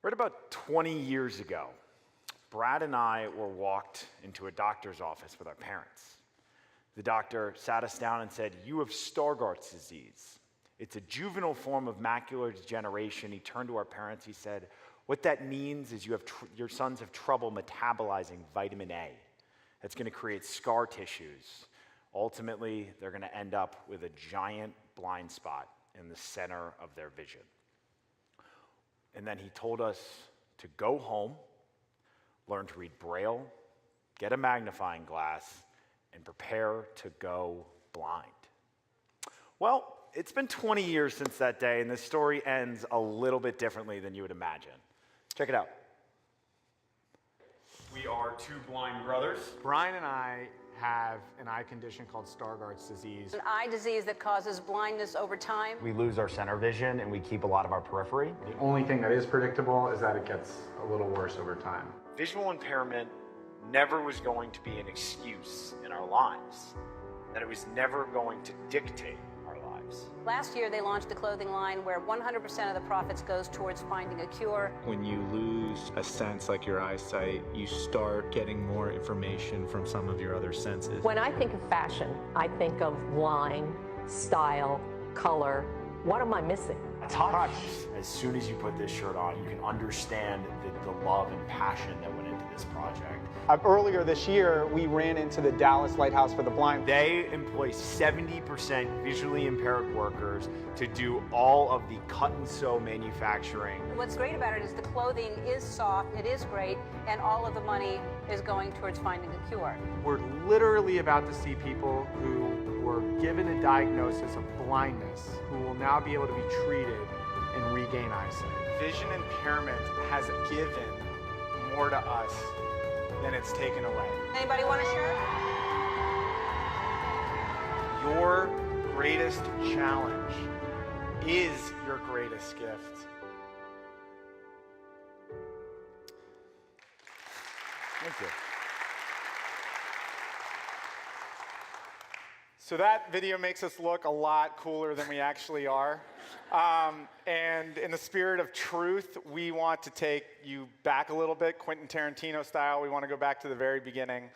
Right about 20 years ago, Brad and I were walked into a doctor's office with our parents. The doctor sat us down and said, "You have Stargardt's disease. It's a juvenile form of macular degeneration." He turned to our parents, he said, "What that means is your sons have trouble metabolizing vitamin A. That's going to create scar tissues. Ultimately, they're going to end up with a giant blind spot in the center of their vision." And then he told us to go home, learn to read Braille, get a magnifying glass, and prepare to go blind. Well, it's been 20 years since that day, and this story ends a little bit differently than you would imagine. Check it out. We are two blind brothers. Brian and I have an eye condition called Stargardt's disease. An eye disease that causes blindness over time. We lose our center vision, and we keep a lot of our periphery. The only thing that is predictable is that it gets a little worse over time. Visual impairment never was going to be an excuse in our lives, that it was never going to dictate our lives. Last year, they launched a clothing line where 100% of the profits goes towards finding a cure. When you lose a sense like your eyesight, you start getting more information from some of your other senses. When I think of fashion, I think of line, style, color. What am I missing? Touch. As soon as you put this shirt on, you can understand the love and passion that went into this project. Earlier this year, we ran into the Dallas Lighthouse for the Blind. They employ 70% visually impaired workers to do all of the cut and sew manufacturing. What's great about it is the clothing is soft, it is great, and all of the money is going towards finding a cure. We're literally about to see people who were given a diagnosis of blindness who will now be able to be treated and regain eyesight. Vision impairment has given more to us than it's taken away. Anybody want a shirt? Your greatest challenge is your greatest gift. Thank you. So that video makes us look a lot cooler than we actually are. And in the spirit of truth, we want to take you back a little bit, Quentin Tarantino style. We want to go back to the very beginning.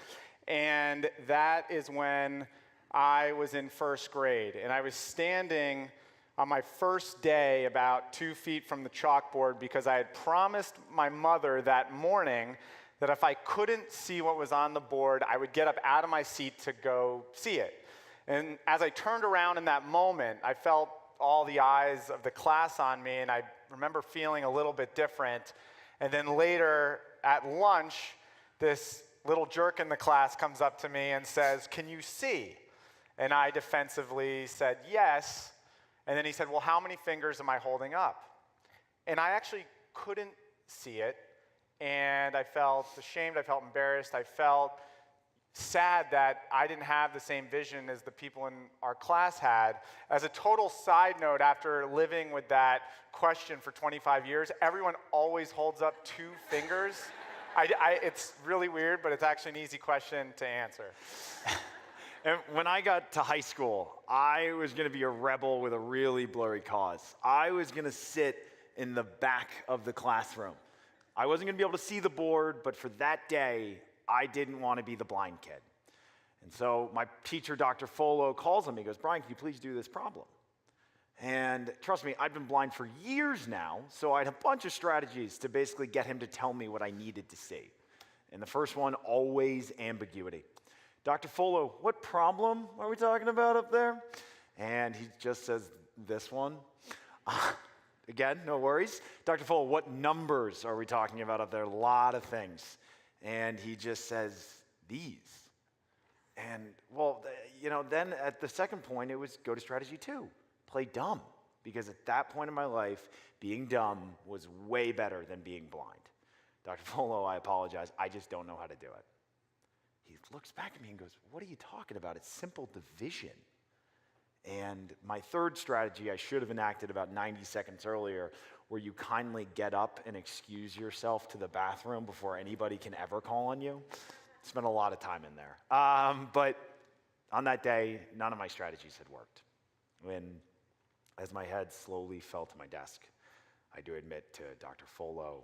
And that is when I was in first grade. And I was standing on my first day about 2 feet from the chalkboard because I had promised my mother that morning that if I couldn't see what was on the board, I would get up out of my seat to go see it. And as I turned around in that moment, I felt all the eyes of the class on me, and I remember feeling a little bit different. And then later at lunch, this little jerk in the class comes up to me and says, "Can you see?" And I defensively said, "Yes." And then he said, "Well, how many fingers am I holding up?" And I actually couldn't see it, and I felt ashamed, I felt embarrassed, I felt sad that I didn't have the same vision as the people in our class had. As a total side note, after living with that question for 25 years, everyone always holds up 2 fingers. It's really weird, but it's actually an easy question to answer. And when I got to high school, I was going to be a rebel with a really blurry cause. I was going to sit in the back of the classroom. I wasn't going to be able to see the board, but for that day, I didn't want to be the blind kid. And so my teacher, Dr. Folo, calls on me. He goes, "Brian, can you please do this problem?" And trust me, I've been blind for years now, so I had a bunch of strategies to basically get him to tell me what I needed to see. And the first one, always ambiguity. "Dr. Folo, what problem are we talking about up there?" And he just says, "This one." Again, no worries. "Dr. Folo, what numbers are we talking about up there?" A lot of things. And he just says, "These." And well, then at the second point, it was go to strategy 2, play dumb. Because at that point in my life, being dumb was way better than being blind. "Dr. Folo, I apologize, I just don't know how to do it." He looks back at me and goes, "What are you talking about? It's simple division." And my third strategy I should have enacted about 90 seconds earlier, where you kindly get up and excuse yourself to the bathroom before anybody can ever call on you. Spent a lot of time in there. But on that day, none of my strategies had worked. As my head slowly fell to my desk, I do admit to Dr. Folo,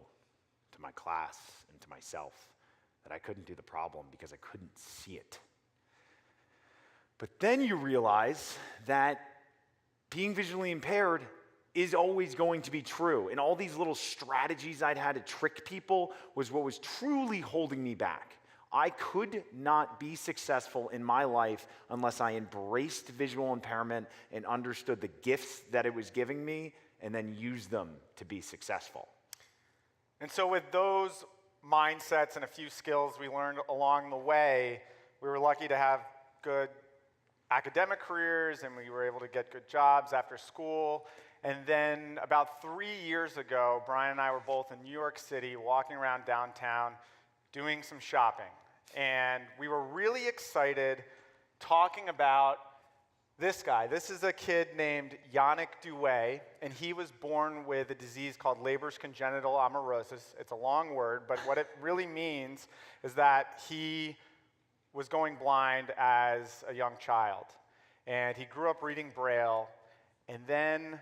to my class, and to myself that I couldn't do the problem because I couldn't see it. But then you realize that being visually impaired is always going to be true. And all these little strategies I'd had to trick people was what was truly holding me back. I could not be successful in my life unless I embraced visual impairment and understood the gifts that it was giving me and then used them to be successful. And so with those mindsets and a few skills we learned along the way, we were lucky to have good academic careers, and we were able to get good jobs after school. And then about 3 years ago, Brian and I were both in New York City, walking around downtown, doing some shopping. And we were really excited talking about this guy. This is a kid named Yannick Douay, and he was born with a disease called Leber's congenital amaurosis. It's a long word, but what it really means is that he was going blind as a young child. And he grew up reading Braille, and then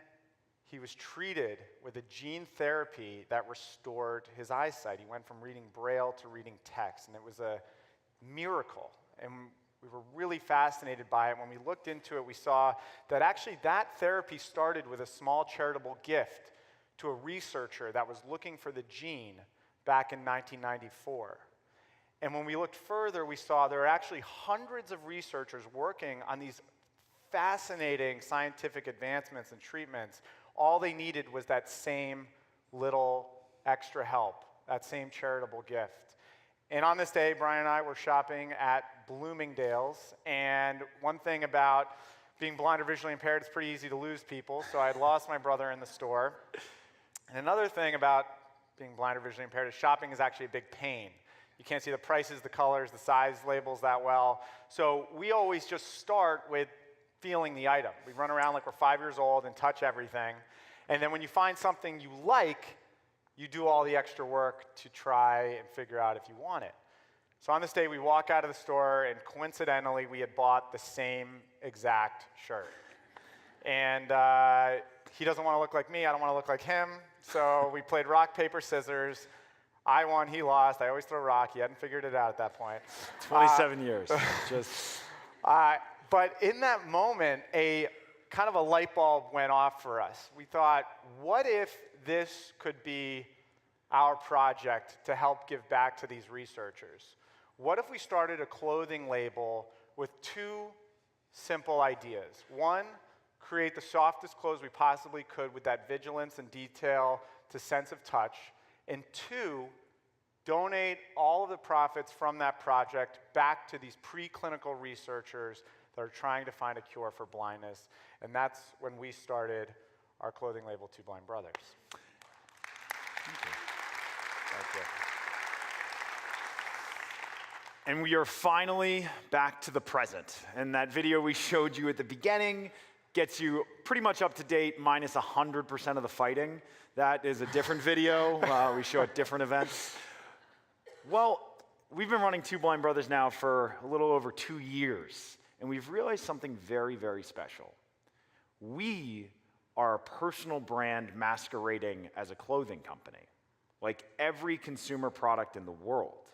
he was treated with a gene therapy that restored his eyesight. He went from reading Braille to reading text, and it was a miracle. And we were really fascinated by it. When we looked into it, we saw that actually that therapy started with a small charitable gift to a researcher that was looking for the gene back in 1994. And when we looked further, we saw there are actually hundreds of researchers working on these fascinating scientific advancements and treatments. All they needed was that same little extra help, that same charitable gift. And on this day, Brian and I were shopping at Bloomingdale's, and one thing about being blind or visually impaired, it's pretty easy to lose people, so I had lost my brother in the store. And another thing about being blind or visually impaired is shopping is actually a big pain. You can't see the prices, the colors, the size labels that well. So we always just start with feeling the item. We run around like we're 5 years old and touch everything. And then when you find something you like, you do all the extra work to try and figure out if you want it. So on this day, we walk out of the store, and coincidentally, we had bought the same exact shirt. And he doesn't want to look like me, I don't want to look like him, so we played rock, paper, scissors. I won, he lost. I always throw rock. He hadn't figured it out at that point. 27 years. But in that moment, a kind of a light bulb went off for us. We thought, what if this could be our project to help give back to these researchers? What if we started a clothing label with two simple ideas? One, create the softest clothes we possibly could with that vigilance and detail to sense of touch. And two, donate all of the profits from that project back to these preclinical researchers that are trying to find a cure for blindness. And that's when we started our clothing label, Two Blind Brothers. Thank you. Thank you. And we are finally back to the present. And that video we showed you at the beginning gets you pretty much up to date, minus 100% of the fighting. That is a different video we show at different events. Well, we've been running Two Blind Brothers now for a little over 2 years, and we've realized something very, very special. We are a personal brand masquerading as a clothing company, like every consumer product in the world.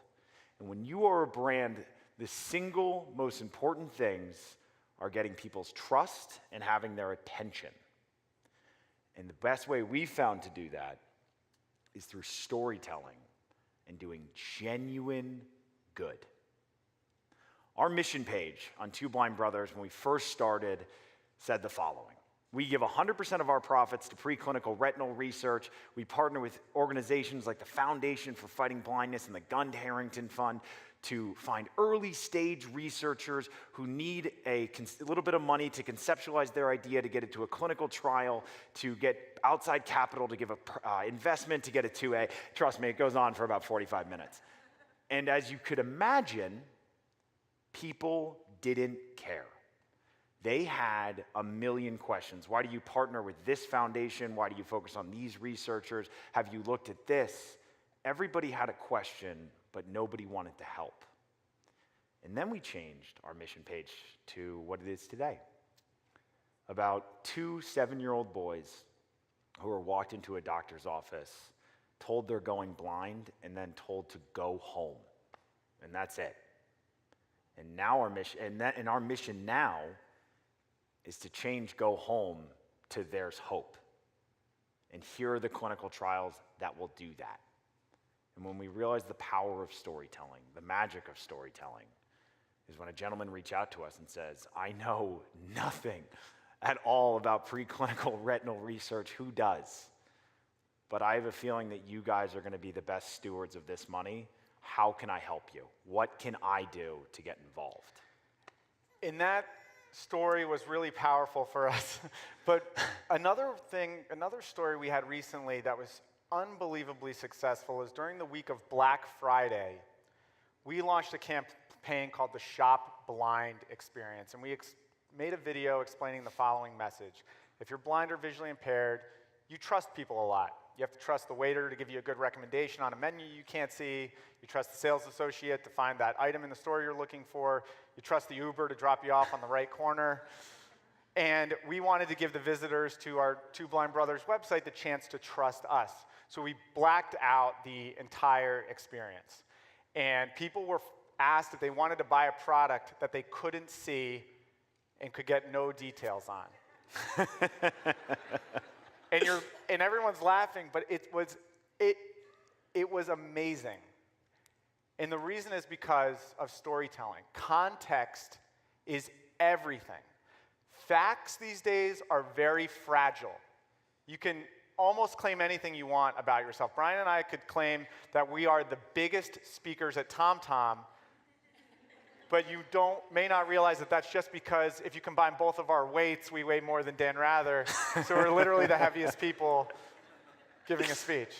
And when you are a brand, the single most important things are getting people's trust and having their attention. And the best way we've found to do that is through storytelling and doing genuine good. Our mission page on Two Blind Brothers, when we first started, said the following. We give 100% of our profits to preclinical retinal research. We partner with organizations like the Foundation for Fighting Blindness and the Gund Harrington Fund to find early stage researchers who need a little bit of money to conceptualize their idea, to get it to a clinical trial, to get outside capital, to give an investment, to get it to a, trust me, it goes on for about 45 minutes. And as you could imagine, people didn't care. They had a million questions. Why do you partner with this foundation? Why do you focus on these researchers? Have you looked at this? Everybody had a question, but nobody wanted to help. And then we changed our mission page to what it is today. About 2 7-year-old boys who were walked into a doctor's office told they're going blind, and then told to go home. And that's it. And now our mission now is to change go home to there's hope. And here are the clinical trials that will do that. And when we realize the power of storytelling, the magic of storytelling, is when a gentleman reaches out to us and says, I know nothing at all about preclinical retinal research. Who does? But I have a feeling that you guys are going to be the best stewards of this money. How can I help you? What can I do to get involved? And that story was really powerful for us. But another story we had recently that was unbelievably successful is during the week of Black Friday, we launched a campaign called the Shop Blind Experience. And we made a video explaining the following message. If you're blind or visually impaired, you trust people a lot. You have to trust the waiter to give you a good recommendation on a menu you can't see. You trust the sales associate to find that item in the store you're looking for. You trust the Uber to drop you off on the right corner. And we wanted to give the visitors to our Two Blind Brothers website the chance to trust us. So we blacked out the entire experience. And people were asked if they wanted to buy a product that they couldn't see and could get no details on. And everyone's laughing, but it was amazing. And the reason is because of storytelling. Context is everything. Facts these days are very fragile. You can almost claim anything you want about yourself. Brian and I could claim that we are the biggest speakers at TomTom, but you may not realize that that's just because if you combine both of our weights, we weigh more than Dan Rather. So we're literally the heaviest people giving a speech.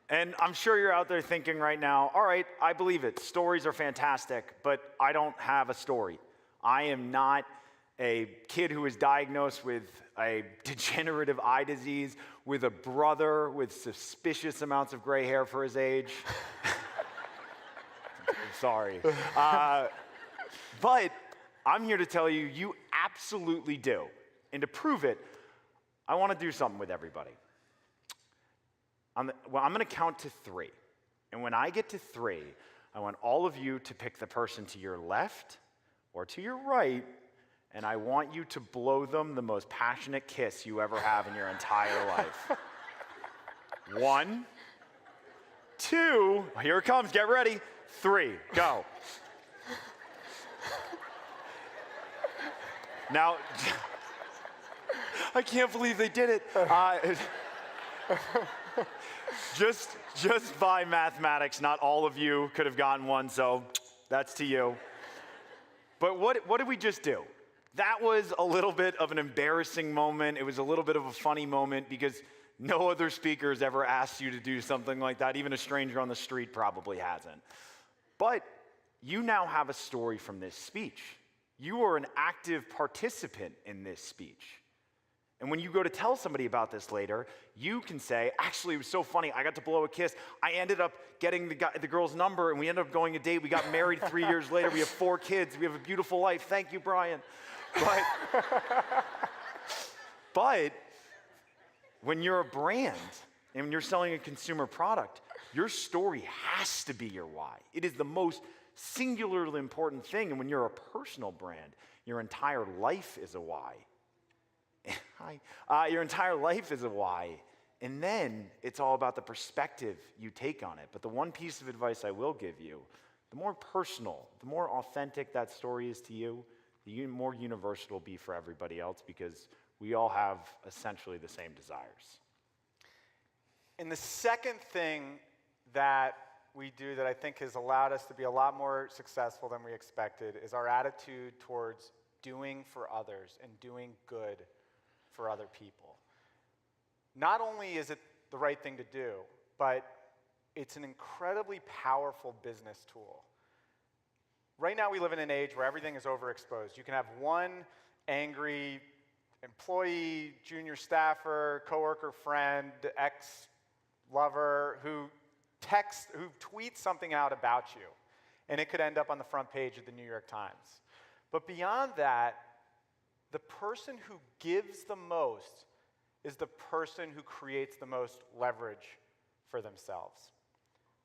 And I'm sure you're out there thinking right now, all right, I believe it. Stories are fantastic, but I don't have a story. I am not a kid who was diagnosed with a degenerative eye disease, with a brother with suspicious amounts of gray hair for his age. Sorry. But I'm here to tell you, you absolutely do. And to prove it, I want to do something with everybody. I'm going to count to 3. And when I get to 3, I want all of you to pick the person to your left or to your right, and I want you to blow them the most passionate kiss you ever have in your entire life. 1, 2, here it comes, get ready. 3, go. Now, I can't believe they did it. Just by mathematics, not all of you could have gotten one, so that's to you. But what did we just do? That was a little bit of an embarrassing moment. It was a little bit of a funny moment because no other speaker has ever asked you to do something like that. Even a stranger on the street probably hasn't. But you now have a story from this speech. You are an active participant in this speech. And when you go to tell somebody about this later, you can say, actually, it was so funny. I got to blow a kiss. I ended up getting the girl's number, and we ended up going a date. We got married 3 years later. We have 4 kids. We have a beautiful life. Thank you, Brian. But when you're a brand and when you're selling a consumer product, your story has to be your why. It is the most singularly important thing. And when you're a personal brand, your entire life is a why. Your entire life is a why. And then it's all about the perspective you take on it. But the one piece of advice I will give you, the more personal, the more authentic that story is to you, the more universal it'll be for everybody else because we all have essentially the same desires. And the second thing that we do that I think has allowed us to be a lot more successful than we expected is our attitude towards doing for others and doing good for other people. Not only is it the right thing to do, but it's an incredibly powerful business tool. Right now we live in an age where everything is overexposed. You can have one angry employee, junior staffer, coworker, friend, ex-lover who tweets something out about you, and it could end up on the front page of the New York Times. But beyond that, the person who gives the most is the person who creates the most leverage for themselves.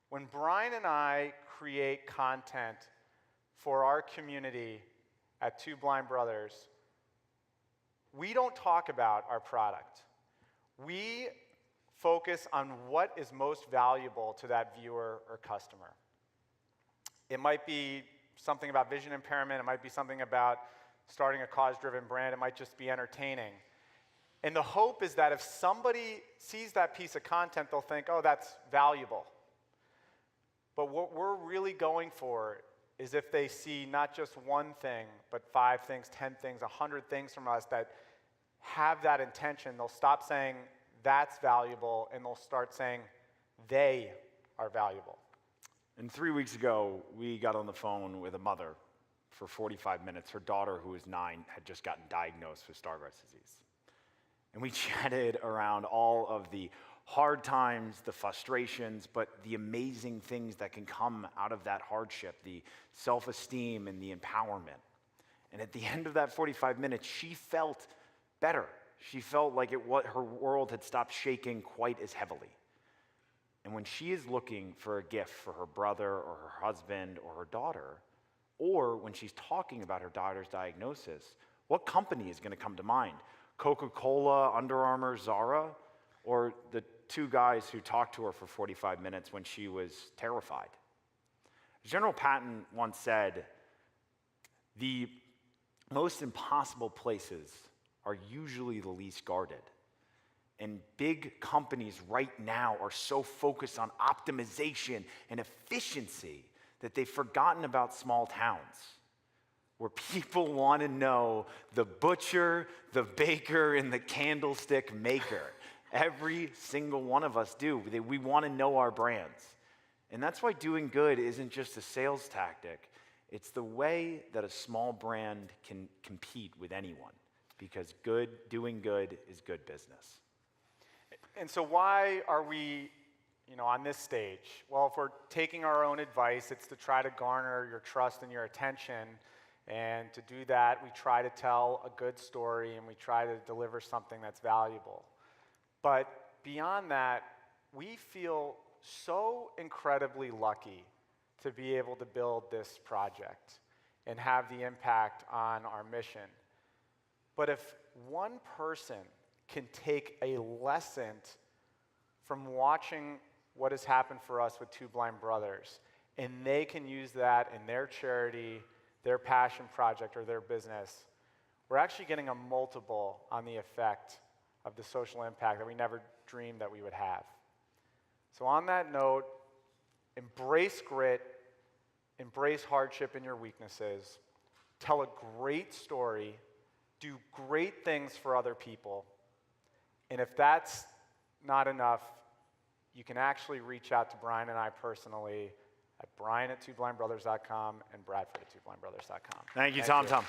When Bryan and I create content for our community at Two Blind Brothers, we don't talk about our product. We focus on what is most valuable to that viewer or customer. It might be something about vision impairment. It might be something about starting a cause-driven brand. It might just be entertaining. And the hope is that if somebody sees that piece of content, they'll think, oh, that's valuable. But what we're really going for is if they see not just one thing, but 5 things, 10 things, 100 things from us that have that intention, they'll stop saying that's valuable and they'll start saying they are valuable. And 3 weeks ago, we got on the phone with a mother for 45 minutes. Her daughter, who was 9, had just gotten diagnosed with Stargardt's disease. And we chatted around all of the hard times, the frustrations, but the amazing things that can come out of that hardship, the self-esteem and the empowerment. And at the end of that 45 minutes, she felt better. She felt like her world had stopped shaking quite as heavily. And when she is looking for a gift for her brother or her husband or her daughter, or when she's talking about her daughter's diagnosis, what company is going to come to mind? Coca-Cola, Under Armour, Zara, or the 2 guys who talked to her for 45 minutes when she was terrified? General Patton once said, "The most impossible places are usually the least guarded." And big companies right now are so focused on optimization and efficiency that they've forgotten about small towns where people want to know the butcher, the baker, and the candlestick maker. Every single one of us do. We want to know our brands. And that's why doing good isn't just a sales tactic. It's the way that a small brand can compete with anyone, because doing good is good business. And so why are we, on this stage? Well, if we're taking our own advice, it's to try to garner your trust and your attention. And to do that, we try to tell a good story and we try to deliver something that's valuable. But beyond that, we feel so incredibly lucky to be able to build this project and have the impact on our mission. But if one person can take a lesson from watching what has happened for us with Two Blind Brothers, and they can use that in their charity, their passion project, or their business, we're actually getting a multiple on the effect of the social impact that we never dreamed that we would have. So on that note, embrace grit, embrace hardship in your weaknesses, tell a great story, do great things for other people, and if that's not enough, you can actually reach out to Bryan and I personally at Bryan@twoblindbrothers.com and Bradford@twoblindbrothers.com. Thank you, Tom.